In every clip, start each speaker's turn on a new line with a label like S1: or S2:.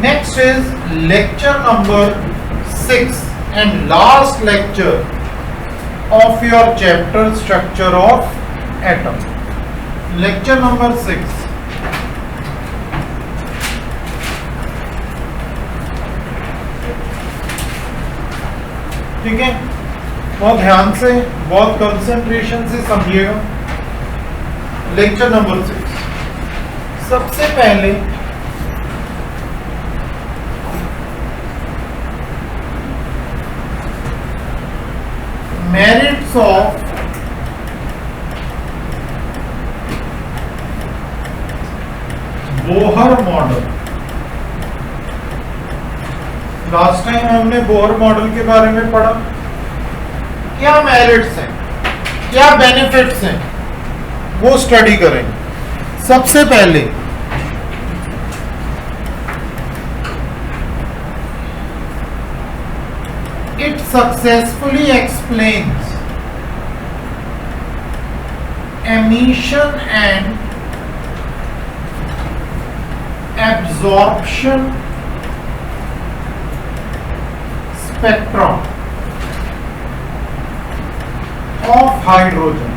S1: Next is lecture number 6 and last lecture of your chapter structure of atom. Lecture number 6. ठीक है, बहुत ध्यान से, बहुत कंसंट्रेशन से समझिएगा। Lecture number 6। सबसे पहले merits of Bohr model. Last time हमने बोहर मॉडल के बारे में पढ़ा। क्या मेरिट्स हैं, क्या बेनिफिट्स हैं, वो स्टडी करेंगे। सबसे पहले it successfully explains emission and absorption spectra of hydrogen.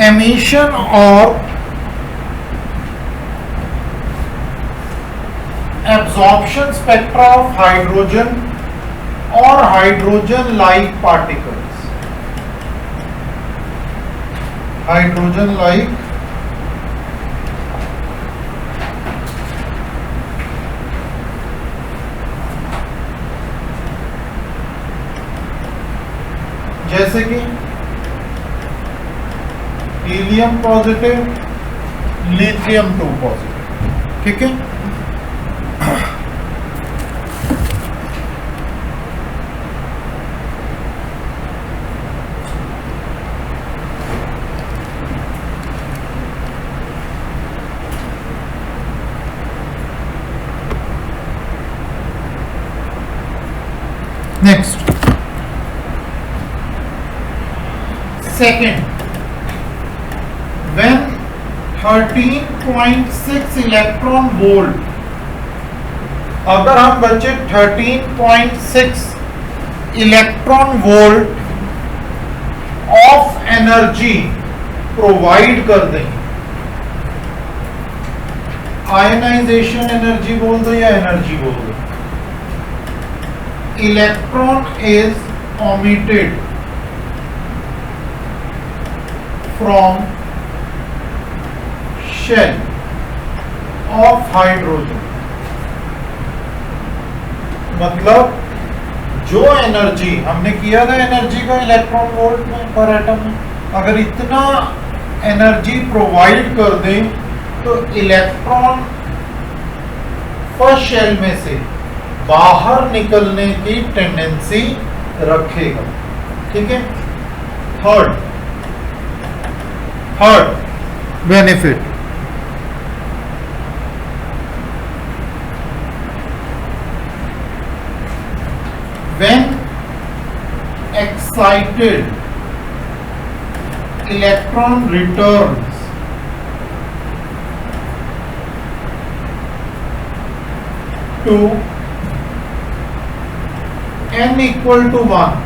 S1: Emission or absorption spectra of hydrogen or hydrogen-like particles. Hydrogen-like जैसे कि हीलियम पॉजिटिव, लिथियम 2 पॉजिटिव। ठीक है, next Second, when 13.6 electron volt, अगर हम बच्चे 13.6 electron volt of energy provide कर दें, ionization energy बोल दो या एनर्जी बोल दो, electron is omitted from shell of hydrogen। मतलब जो एनर्जी हमने किया था एनर्जी का इलेक्ट्रॉन वोल्ट में पर एटम में, अगर इतना एनर्जी प्रोवाइड कर दें तो इलेक्ट्रॉन फर्स्ट शेल में से बाहर निकलने की टेंडेंसी रखेगा। ठीक है, third benefit, when excited electron returns to n equal to 1,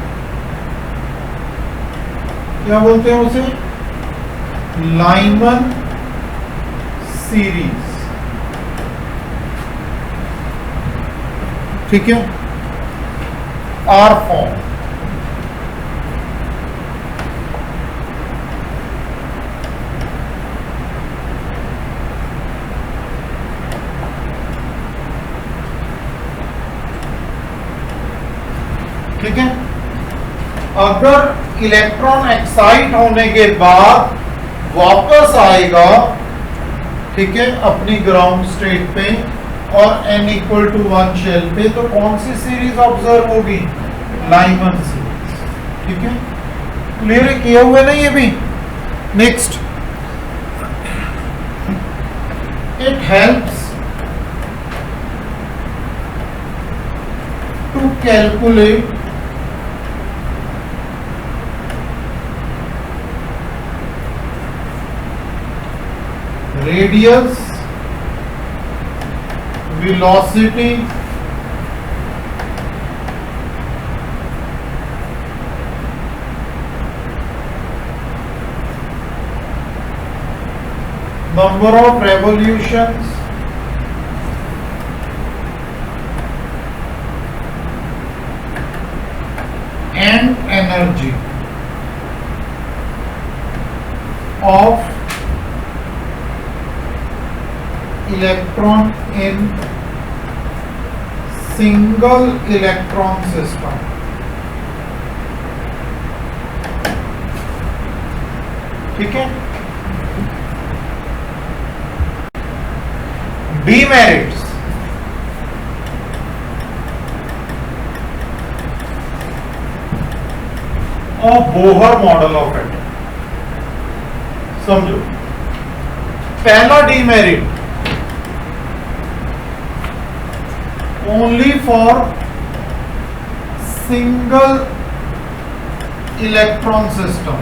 S1: क्या बोलते हैं उसे, लाइमन सीरीज। ठीक है, आर फॉर्म। ठीक है, अगर इलेक्ट्रॉन एक्साइट होने के बाद वापस आएगा, ठीक है, अपनी ग्राउंड स्टेट पे और n इक्वल टू 1 शेल पे, तो कौन सी सीरीज ऑब्जर्व होगी, लाइमन सीरीज। ठीक है, क्लियर किया हुआ ना ये भी। Next, it helps to calculate radius, velocity, number of revolutions, and energy of electron in single electron system. ठीक है। Demerits, of Bohr model of atom. समझो, पहला demerit only for single electron system,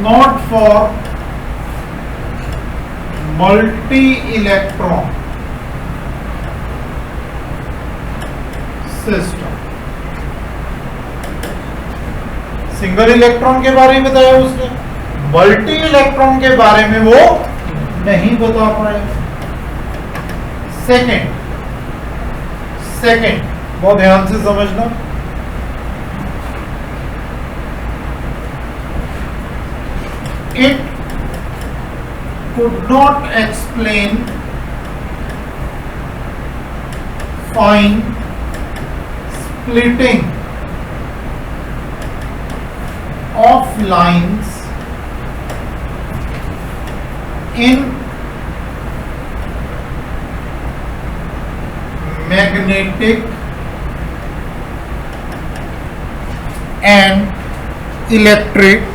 S1: not for multi electron system. Single electron के बारे में बताया उसने, multi electron के बारे में वो नहीं बता पाया। सेकंड बहुत ध्यान से समझना, it could not explain fine splitting of lines in magnetic and electric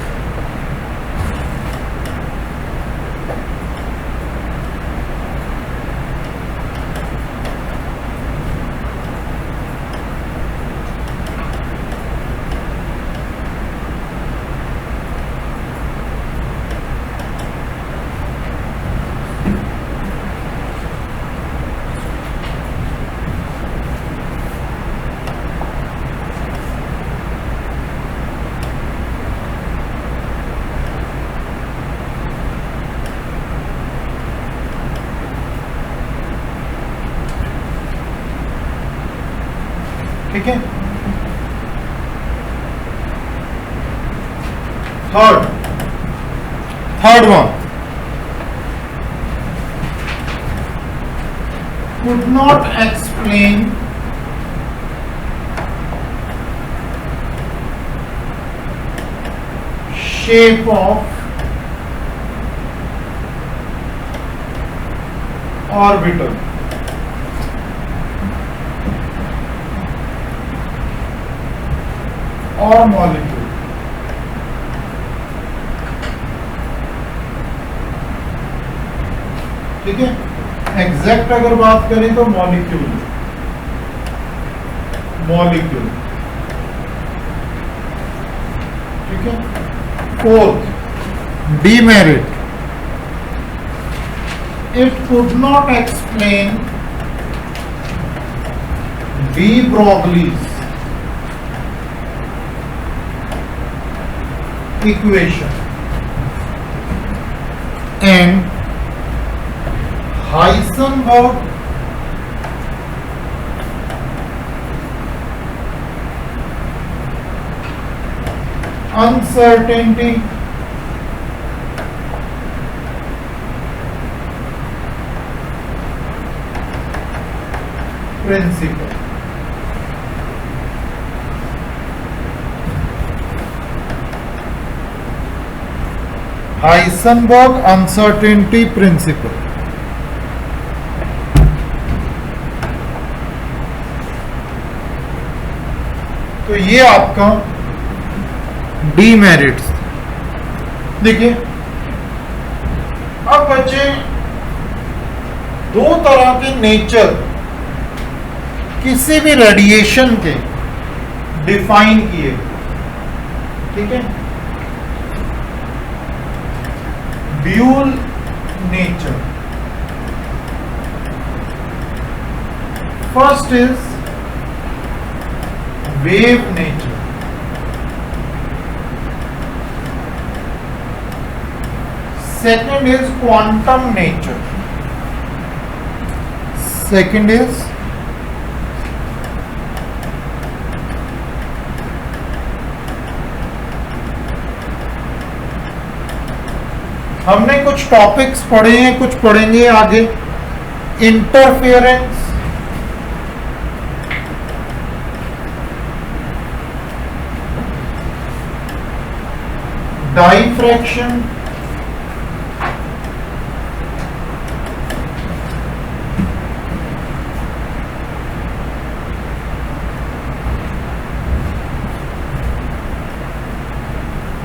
S1: ठीक है। Third one, could not explain shape of orbital। और मॉलिक्यूल, ठीक है। एग्जैक्ट अगर बात करें तो मॉलिक्यूल, ठीक है। Fourth demerit, it could not explain the ब्रोगलीज equation and Heisenberg uncertainty principle। Heisenberg uncertainty principle. तो ये आपका डीमेरिट्स। देखिए, अब बच्चे दो तरह के नेचर किसी भी रेडिएशन के डिफाइन किए, ठीक है। Dual nature. First is wave nature. Second is quantum nature. Second is हमने कुछ टॉपिक्स पढ़े हैं, कुछ पढ़ेंगे आगे. इंटरफेरेंस, डाइफ्रैक्शन,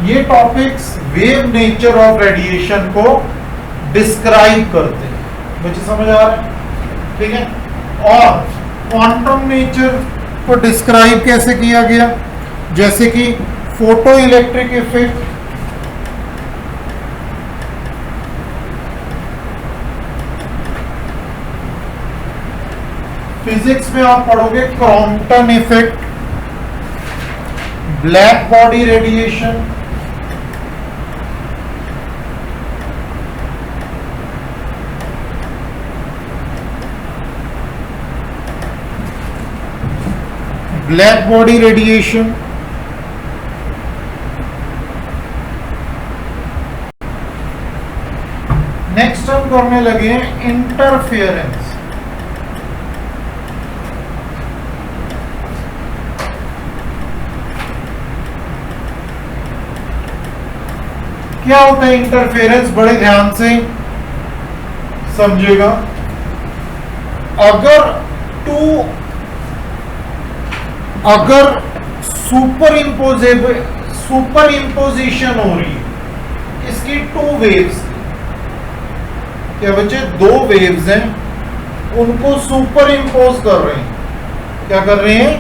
S1: ये topics wave nature of radiation को डिस्क्राइब करते हैं. मुझे समझ आ रहा है? ठीक है. और क्वांटम नेचर को डिस्क्राइब कैसे किया गया? जैसे कि फोटो इलेक्ट्रिक इफेक्ट, फिजिक्स में आप पढ़ोगे Crompton effect, black body radiation, black body radiation. Next हम करने लगे हैं इंटरफेरेंस. क्या होता है इंटरफेरेंस? बड़े ध्यान से समझिएगा. अगर सुपर इंपोजिशन हो रही है इसकी टू वेव्स, क्या बच्चे? दो वेव्स हैं, उनको सुपर इंपोज कर रहे हैं. क्या कर रहे हैं?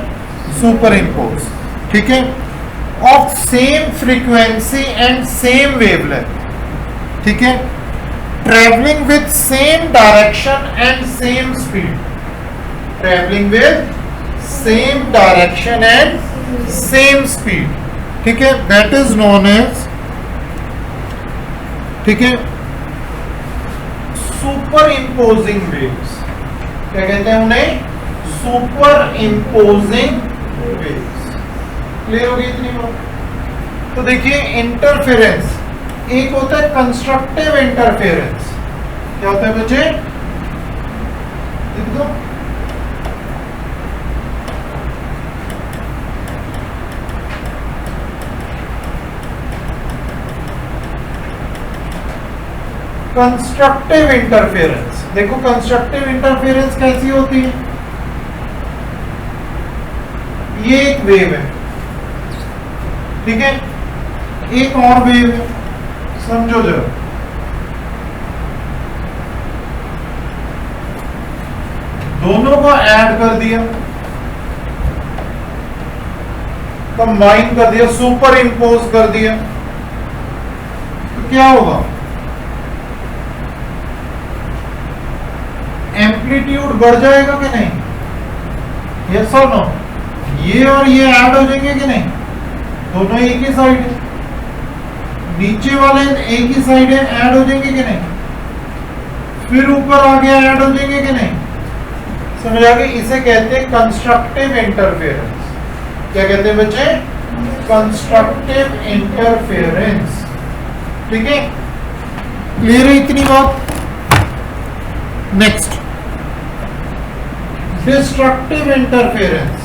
S1: Super impose. ठीक है. Of same frequency and same wavelength. ठीक है. Travelling with same direction and same speed. Travelling with same direction and same speed. ठीक है. दैट इज नोन एज, ठीक है, सुपर इंपोजिंग वेव्स. क्या कहते हैं उन्हें? Super imposing waves. क्लियर हो गई इतनी बात? तो देखिए इंटरफेरेंस, एक होता है कंस्ट्रक्टिव इंटरफेरेंस. क्या होता है बच्चे? लिख दो. Constructive interference. देखो कंस्ट्रक्टिव इंटरफेरेंस कैसी होती है? ये एक वेव है, ठीक है, एक और वेव है. समझो जरा. दोनों को ऐड कर दिया, कंबाइन कर दिया, सुपर इंपोज कर दिया, तो क्या होगा? एम्पलीट्यूड बढ़ जाएगा कि नहीं? यस और नो? ये और ये ऐड हो जाएंगे कि नहीं? दोनों एक ही साइड है, नीचे वाले एक ही साइड है, ऐड हो जाएंगे कि नहीं? फिर ऊपर आ गया, ऐड हो जाएंगे कि नहीं? समझ आ गई? इसे कहते हैं कंस्ट्रक्टिव इंटरफेरेंस. क्या कहते हैं बच्चे? Constructive interference. ठीक है. क्लियर है इतनी बात? Next, destructive interference.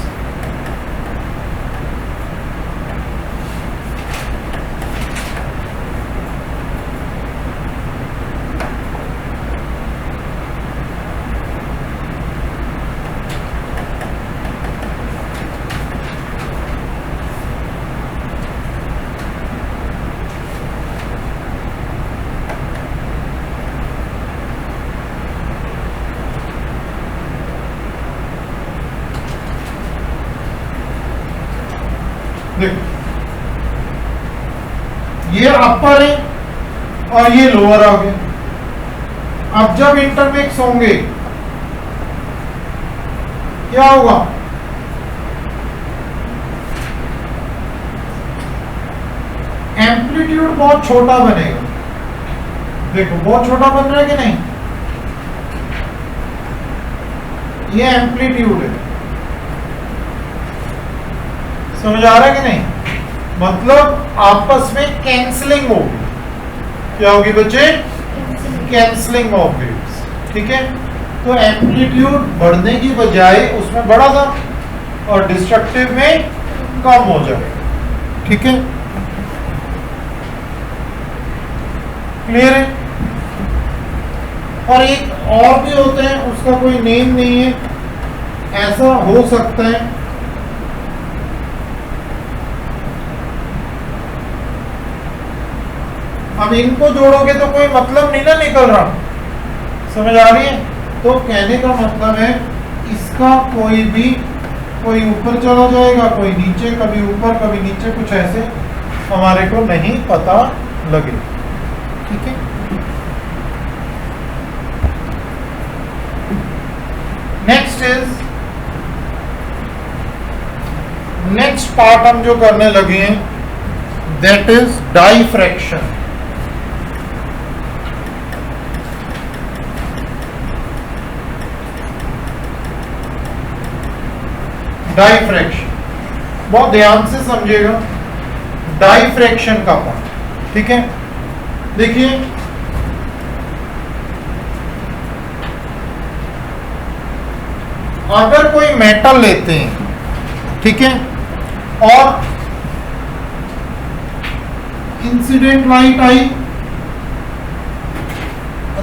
S1: ये अपर है और ये लोअर आ गया। अब जब इंटरमिक्स होंगे क्या होगा? एम्पलीट्यूड बहुत छोटा बनेगा। देखो बहुत छोटा बन रहा है कि नहीं? ये एम्पलीट्यूड है, समझ आ रहा है कि नहीं? मतलब आपस में कैंसलिंग होगी। क्या होगी बच्चे? Cancelling of waves. ठीक है, तो एम्पलीट्यूड बढ़ने की बजाय उसमें बढ़ा था और डिस्ट्रक्टिव में कम हो जाएगा। ठीक है, क्लियर है? और एक और भी होते हैं, उसका कोई नेम नहीं है, ऐसा हो सकता है अब इनको जोड़ोगे तो कोई मतलब नहीं ना निकल रहा, समझ आ रही है? तो कहने का मतलब है इसका कोई ऊपर चला जाएगा, कोई नीचे, कभी ऊपर कभी नीचे, कुछ ऐसे हमारे को नहीं पता लगे। ठीक है, नेक्स्ट पार्ट हम जो करने लगे हैं दैट इज डाइफ्रैक्शन। डाइफ्रैक्शन बहुत ध्यान से समझिएगा, डाइफ्रैक्शन का पार्ट। ठीक है, देखिए अगर कोई मेटल लेते हैं, ठीक है, और इंसिडेंट लाइट आई,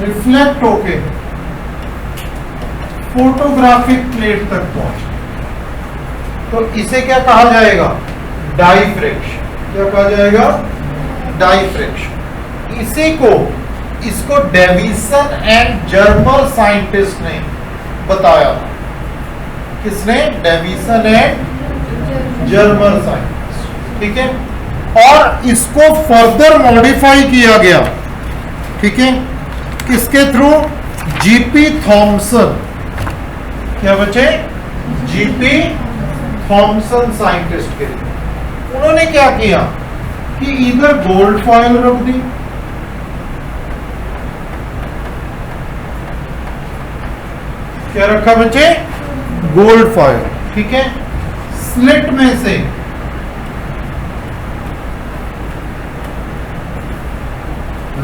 S1: रिफ्लेक्ट होके फोटोग्राफिक प्लेट तक पहुंचे, तो इसे क्या कहा जाएगा? डाइफ्रैक्शन। क्या कहा जाएगा? डाइफ्रैक्शन। इसको डेविसन एंड जर्मर साइंटिस्ट ने बताया। किसने? Davisson and Germer scientist. ठीक है, और इसको फर्दर मॉडिफाई किया गया। ठीक है, किसके थ्रू? GP Thompson. क्या बच्चे? जीपी थॉमसन साइंटिस्ट के लिए। उन्होंने क्या किया कि इधर गोल्ड फॉयल रख दी, क्या रखा बच्चे? Gold foil. ठीक है, स्लिट में से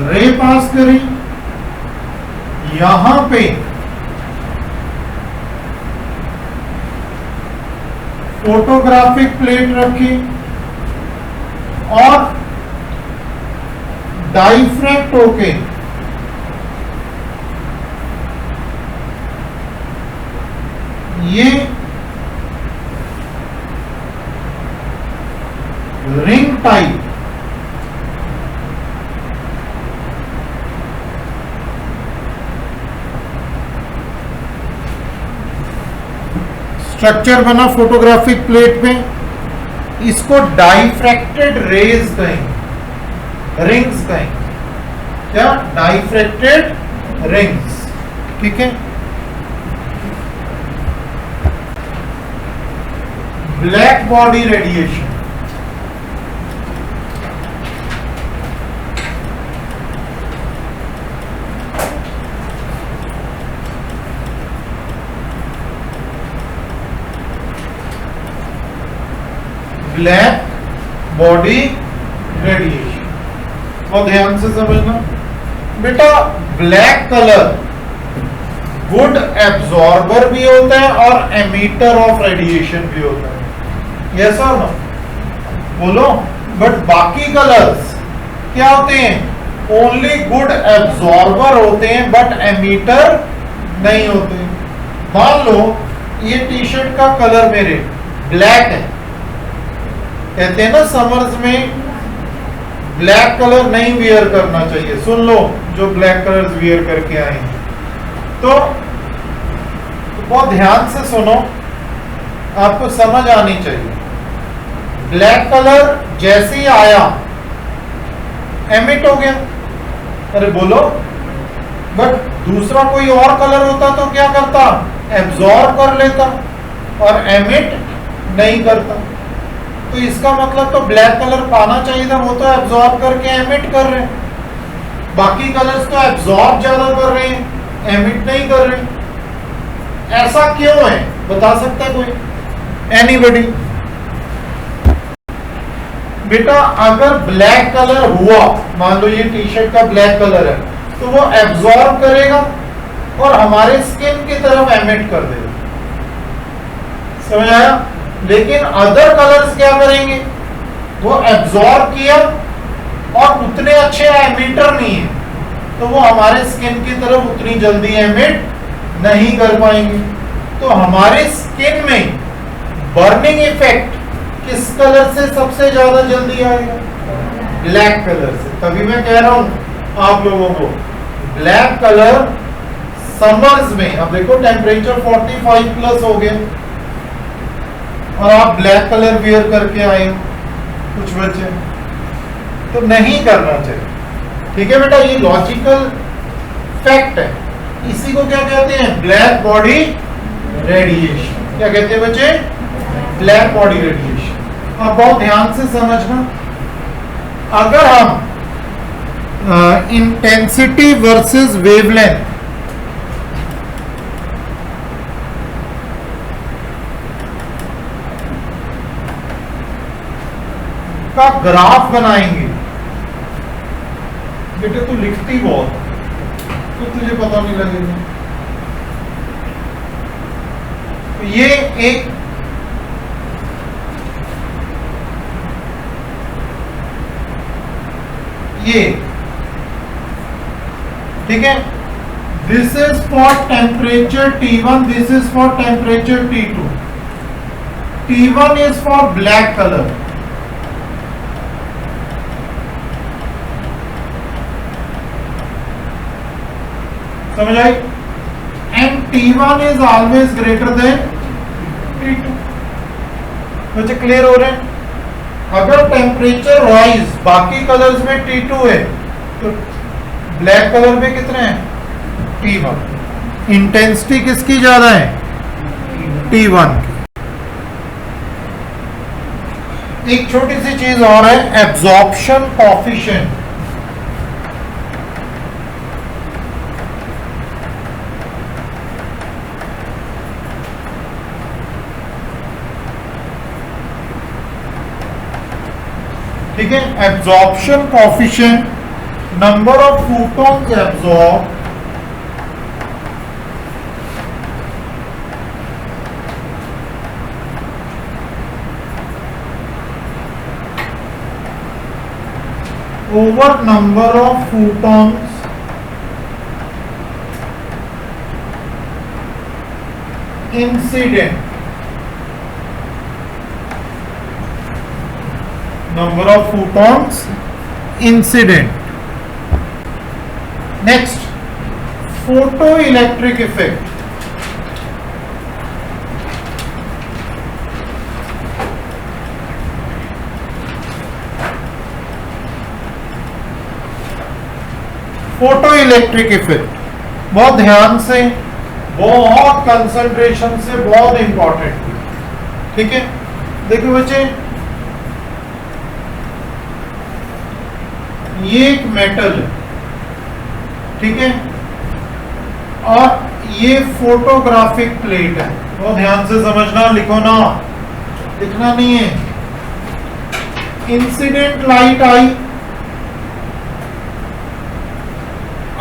S1: रे पास करी, यहां पे फोटोग्राफिक प्लेट रखी और डाइफ्रैक्ट होके ये रिंग टाइप स्ट्रक्चर बना फोटोग्राफिक प्लेट में, इसको डाइफ्रैक्टेड रेज कहेंगे, रिंग्स कहेंगे। क्या? डाइफ्रैक्टेड रिंग्स। ठीक है, black body radiation. Black body radiation बहुत ध्यान से समझना बेटा। ब्लैक कलर गुड एब्जॉर्बर भी होता है और एमिटर ऑफ रेडिएशन भी होता है। यस और नो? बोलो। बट बाकी कलर्स क्या होते हैं? ओनली गुड एब्जॉर्बर होते हैं बट एमिटर नहीं होते। मान लो ये टी शर्ट का कलर मेरे ब्लैक है, कहते हैं ना समर्स में ब्लैक कलर नहीं वियर करना चाहिए। सुन लो जो ब्लैक कलर्स वियर करके आए हैं, तो बहुत ध्यान से सुनो, आपको समझ आनी चाहिए। ब्लैक कलर जैसे ही आया एमिट हो गया, अरे बोलो, बट दूसरा कोई और कलर होता तो क्या करता, एब्जॉर्ब कर लेता और एमिट नहीं करता। तो इसका मतलब तो ब्लैक कलर पाना चाहिए था, वो तो एब्जॉर्ब करके एमिट कर रहे हैं। बाकी कलर्स तो एब्जॉर्ब ज्यादा कर रहे हैं, एमिट नहीं कर रहे। ऐसा क्यों है, बता सकता है कोई, एनीबॉडी? बेटा अगर ब्लैक कलर हुआ, मान लो ये टी शर्ट का ब्लैक कलर है, तो वो एब्जॉर्ब करेगा और हमारे स्किन की तरफ एमिट कर देगा, समझ आया? लेकिन अदर कलर्स क्या करेंगे, वो एब्जॉर्ब किया और उतने अच्छे एमिटर नहीं है, तो वो हमारे स्किन की तरफ उतनी जल्दी एमिट नहीं कर पाएंगे। तो हमारे स्किन में बर्निंग इफेक्ट किस कलर से सबसे ज्यादा जल्दी आएगा, ब्लैक कलर से। तभी मैं कह रहा हूं आप लोगों को, ब्लैक कलर समर्स में, अब देखो टेम्परेचर 45 प्लस हो गया और आप ब्लैक कलर वियर करके आए हो, कुछ बच्चे, तो नहीं करना चाहिए। ठीक है बेटा, ये लॉजिकल फैक्ट है। इसी को क्या कहते हैं, ब्लैक बॉडी रेडिएशन। क्या कहते हैं बच्चे, ब्लैक बॉडी रेडिएशन। अब बहुत ध्यान से समझना, अगर हम इंटेंसिटी वर्सेस वेवलेंथ का ग्राफ बनाएंगे, बेटे तू लिखती बहुत तो तुझे पता नहीं लगेगा। तो ये एक ये ठीक है, this is for temperature T1, this is for temperature T2। T1 is for black colour, समझ आई? And T1 is always greater than T2। मुझे क्लियर हो रहे हैं? अगर टेम्परेचर राइज बाकी कलर्स में T2 है, तो ब्लैक कलर में कितने हैं, T1। इंटेंसिटी किसकी ज्यादा है, T1 की। एक छोटी सी चीज और है, एब्जॉर्प्शन कोएफिशिएंट। ठीक है, absorption coefficient, number of photons absorb over number of photons incident, number of photons incident. Next, photoelectric effect. Photoelectric effect बहुत ध्यान से, बहुत कंसंट्रेशन से, बहुत इंपॉर्टेंट। ठीक है, देखिए बच्चे, ये एक मेटल है, ठीक है, और ये फोटोग्राफिक प्लेट है। बहुत ध्यान से समझना, लिखो ना, लिखना नहीं है। इंसिडेंट लाइट आई,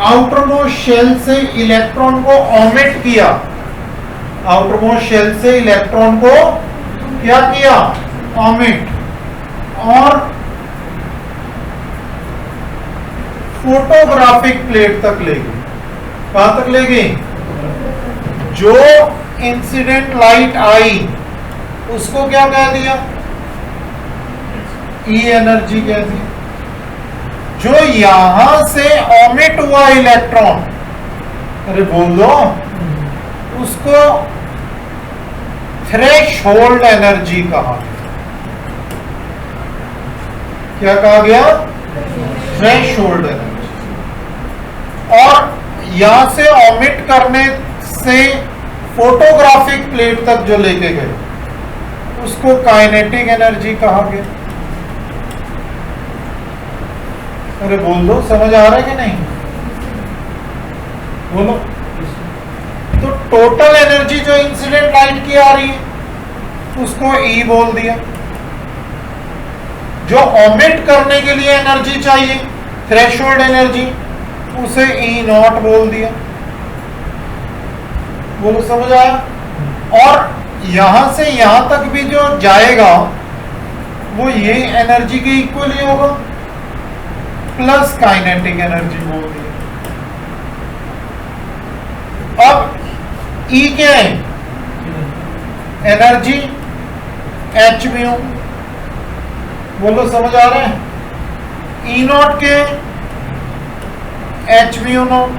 S1: आउटरमोस्ट शेल से इलेक्ट्रॉन को ओमिट किया, आउटरमोस्ट शेल से इलेक्ट्रॉन को क्या किया, ओमिट, और फोटोग्राफिक प्लेट तक ले गई। कहां तक ले गई, जो इंसिडेंट लाइट आई उसको क्या कह दिया, ई एनर्जी कह दी। जो यहां से ओमिट हुआ इलेक्ट्रॉन, अरे बोल दो, उसको थ्रेशोल्ड एनर्जी कहा। क्या कहा गया, थ्रेशोल्ड एनर्जी। यहां से ऑमिट करने से फोटोग्राफिक प्लेट तक जो लेके गए उसको काइनेटिक एनर्जी कहा गया। अरे बोल दो, समझ आ रहा है कि नहीं? बोलो। तो टोटल एनर्जी जो इंसिडेंट लाइट की आ रही है उसको ई बोल दिया। जो ऑमिट करने के लिए एनर्जी चाहिए, थ्रेशोल्ड एनर्जी, उसे ई नॉट बोल दिया। बोलो, समझ आया? और यहां से यहां तक भी जो जाएगा वो ये एनर्जी के इक्वल ही होगा, प्लस काइनेटिक एनर्जी बोल दी। अब ई क्या है? Energy H mu. बोलो, समझ आ रहा है? ई नॉट के H mu naught.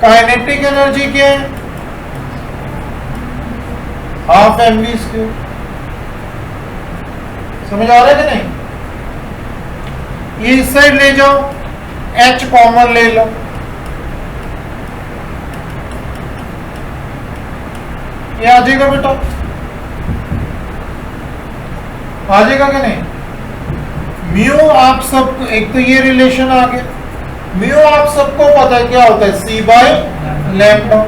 S1: Kinetic energy के हाफ एम वी स्क्वायर। समझ आ रहा है कि नहीं? ये इस साइड ले जाओ, एच कॉमन ले लो, ये आ जाएगा बेटा, आ जाएगा कि नहीं? म्यू आप सब, एक तो ये रिलेशन आ गया। म्यू आप सबको पता है क्या होता है? सी बाय लैम्डा।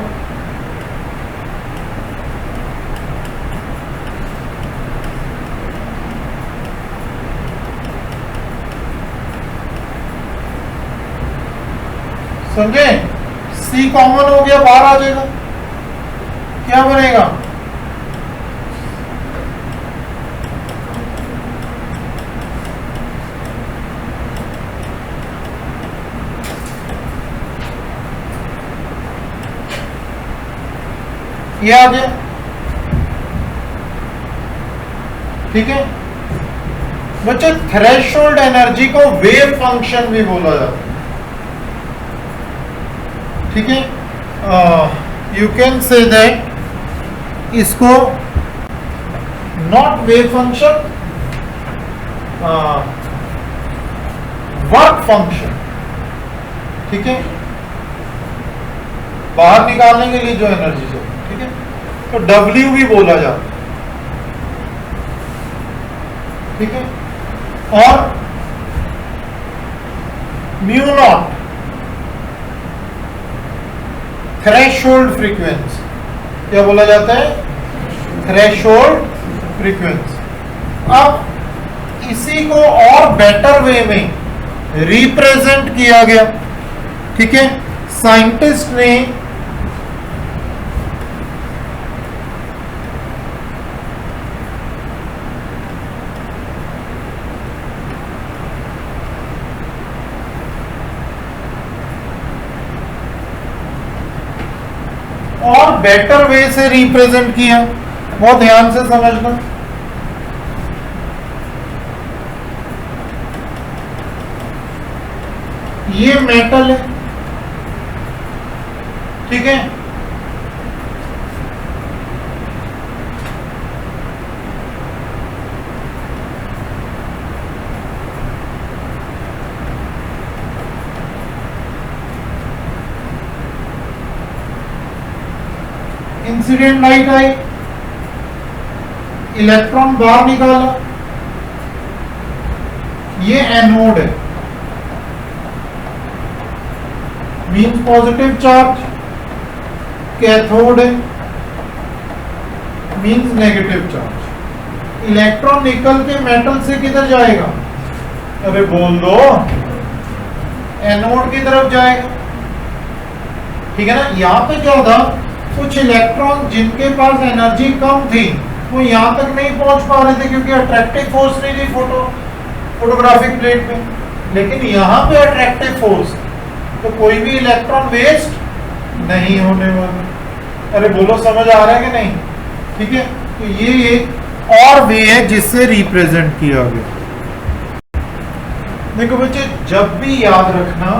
S1: समझे? सी कॉमन हो गया, बाहर आ जाएगा, क्या बनेगा? ये आ गया, ठीक है बच्चे। थ्रेशोल्ड एनर्जी को वेव फंक्शन भी बोला जाता है, ठीक है। यू कैन से दैट इसको not wave function, work function, ठीक है, बाहर निकालने के लिए जो एनर्जी चाहिए, ठीक है। तो W भी बोला जाता है, ठीक है। और म्यू नॉट थ्रेशोल्ड फ्रीक्वेंसी, क्या बोला जाता है? Threshold frequency. अब इसी को और बेटर वे में रिप्रेजेंट किया गया, ठीक है। साइंटिस्ट ने और बेटर वे से रिप्रेजेंट किया, बहुत ध्यान से समझना। ये मेटल है, ठीक है। इंसिडेंट लाइट आई, इलेक्ट्रॉन बाहर निकाला, ये एनोड है, मीन्स पॉजिटिव चार्ज। कैथोड है, मीन्स नेगेटिव चार्ज। इलेक्ट्रॉन निकल के मेटल से किधर जाएगा? अरे बोल दो, एनोड की तरफ जाएगा, ठीक है ना। यहां पे क्या होता, कुछ इलेक्ट्रॉन जिनके पास एनर्जी कम थी वो यहां तक नहीं पहुंच पा रहे थे क्योंकि अट्रैक्टिव फोर्स नहीं थी फोटोग्राफिक प्लेट में, लेकिन यहां पे अट्रैक्टिव फोर्स, तो कोई भी इलेक्ट्रॉन वेस्ट नहीं होने वाला। अरे बोलो, समझ आ रहा है कि नहीं? ठीक है, तो ये एक और वे है जिससे रिप्रेजेंट किया गया। देखो बच्चे, जब भी याद रखना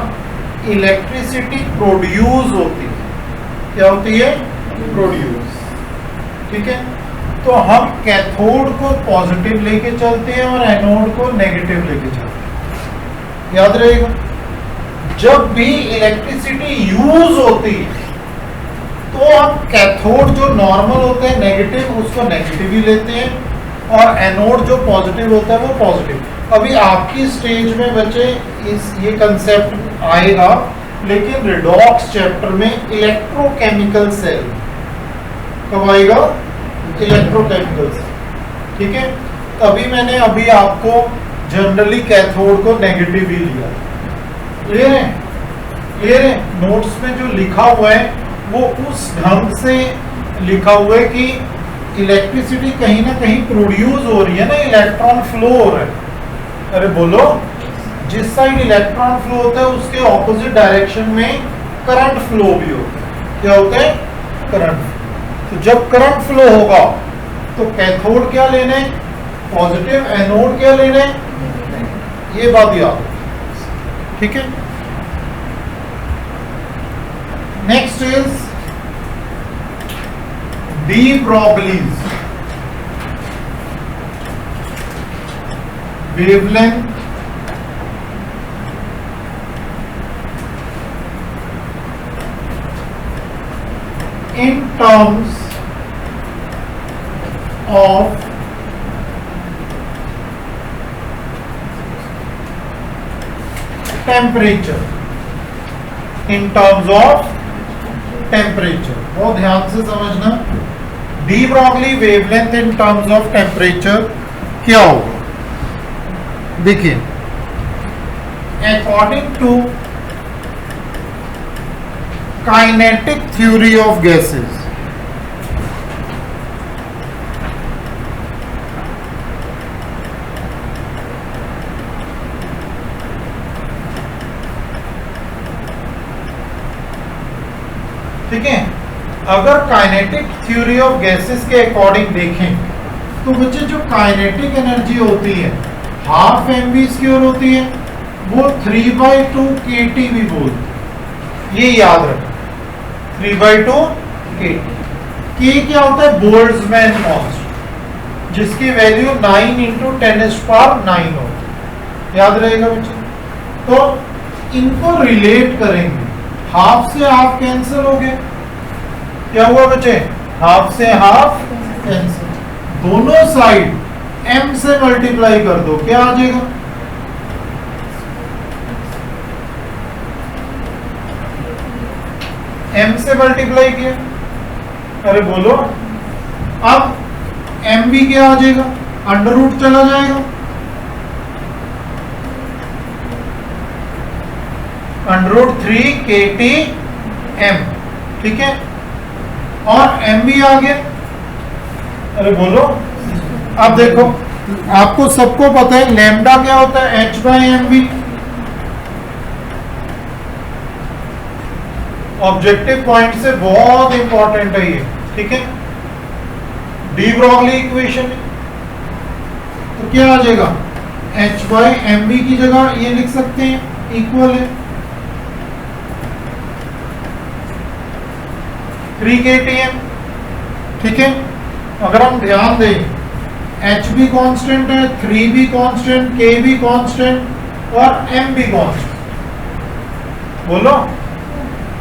S1: इलेक्ट्रिसिटी प्रोड्यूस होती है, क्या होती है? प्रोड्यूस, ठीक है। तो हम कैथोड को पॉजिटिव लेके चलते हैं और एनोड को नेगेटिव लेके चलते हैं, याद रहेगा। जब भी इलेक्ट्रिसिटी यूज होती है तो हम कैथोड जो नॉर्मल होते हैं नेगेटिव, उसको नेगेटिव ही लेते हैं और एनोड जो पॉजिटिव होता है वो पॉजिटिव। अभी आपकी स्टेज में बच्चे ये कंसेप्ट आएगा, लेकिन रिडॉक्स चैप्टर में इलेक्ट्रोकेमिकल सेल कब आएगा? इलेक्ट्रोकेमिकल सेल, ठीक है। तभी मैंने अभी आपको जनरली कैथोड को नेगेटिव ही लिया। क्लियर है? क्लियर है? नोट्स में जो लिखा हुआ है वो उस ढंग से लिखा हुआ है कि इलेक्ट्रिसिटी कहीं ना कहीं प्रोड्यूस हो रही है ना, इलेक्ट्रॉन फ्लो हो रहा है। अरे बोलो, जिस साइड इलेक्ट्रॉन फ्लो होता है उसके ऑपोजिट डायरेक्शन में करंट फ्लो भी होता है। क्या होता है? करंट। तो जब करंट फ्लो होगा तो कैथोड क्या लेने? पॉजिटिव। एनोड क्या लेने? ये बात याद, ठीक है। Next is de Broglie's wavelength in terms of temperature, in terms of temperature, बहुत ध्यान से समझना। De Broglie wavelength in terms of temperature क्या होगा? देखिए, according to kinetic theory of gases, ठीक है। अगर काइनेटिक थ्योरी ऑफ गैसेस के अकॉर्डिंग देखें तो बच्चे जो काइनेटिक एनर्जी होती है हाफ mv स्क्वायर होती है, वो 3/2 kT भी बोलते हैं। ये याद रखना, 3/2 kT। K क्या होता है? बोल्ट्जमैन कांस्टेंट, जिसकी वैल्यू 9 × 10⁹ होती है। याद रहेगा बच्चे। तो इनको रिलेट करेंगे, हाफ से हाफ कैंसिल हो गया। क्या हुआ बच्चे? हाफ से हाफ कैंसिल। दोनों साइड m से मल्टीप्लाई कर दो, क्या आ जाएगा? m से मल्टीप्लाई किया, अरे बोलो, अब m भी क्या आ जाएगा? अंडर रूट चला जाएगा, √3 kT m, ठीक है। और m भी आ गया, अरे बोलो। अब देखो, आपको सबको पता है लैम्डा क्या होता है? h/mv। ऑब्जेक्टिव पॉइंट से बहुत इंपॉर्टेंट है ये, ठीक है। डी ब्रॉगली इक्वेशन, तो क्या आ जाएगा? h/mv की जगह ये लिख सकते हैं, इक्वल है 3 kTm, ठीक है। अगर हम ध्यान दें, h भी कांस्टेंट है, 3 भी कांस्टेंट, k भी कांस्टेंट और m भी कांस्टेंट, बोलो।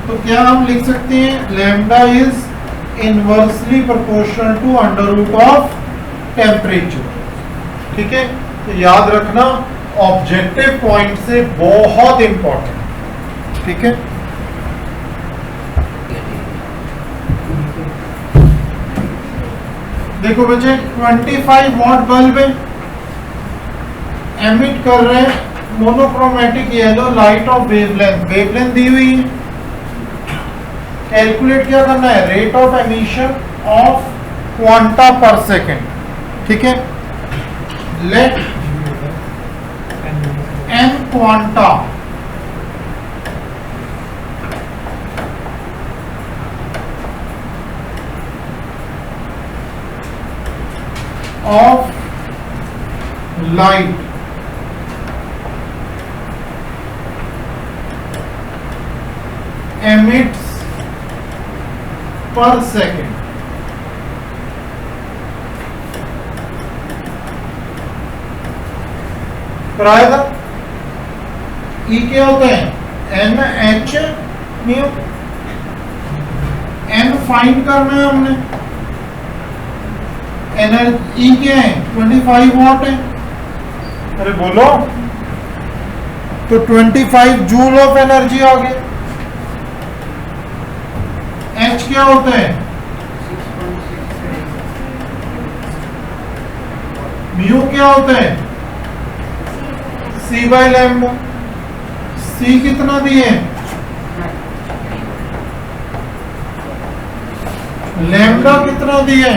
S1: तो क्या हम लिख सकते हैं? Lambda is inversely proportional to under root of temperature, ठीक है। तो याद रखना, ऑब्जेक्टिव पॉइंट से बहुत इंपॉर्टेंट, ठीक है। देखो बच्चे, 25 वॉट बल्ब एमिट कर रहे हैं monochromatic yellow light of wavelength. Wavelength दी हुई है, कैलकुलेट क्या करना है? Rate of emission of quanta per second, ठीक है। Let m quanta of light emits per second, कराया था। E क्या होता है? एन एच म्यू, एन फाइंड करना है हमने, एनर्जी क्या है 25 वॉट है, अरे बोलो, तो 25 जूल ऑफ एनर्जी आ गया। एच क्या होता है, म्यू क्या होता है, सी बाय लैम्डा। सी कितना दिए, लैम्डा कितना दिए,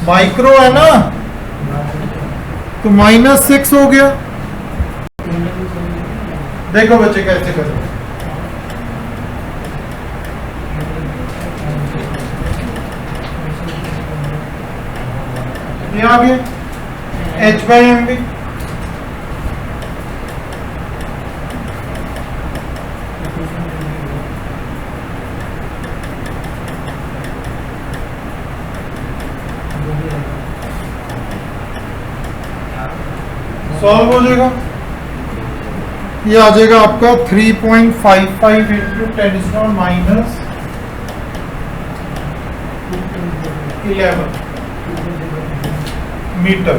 S1: माइक्रो है ना, तो -6 हो गया। देखो बच्चे कैसे करो, ये आ गया H/mv। सॉल्व हो जाएगा, ये आ जाएगा आपका 3.55 इंटू 10⁻⁻11 मीटर।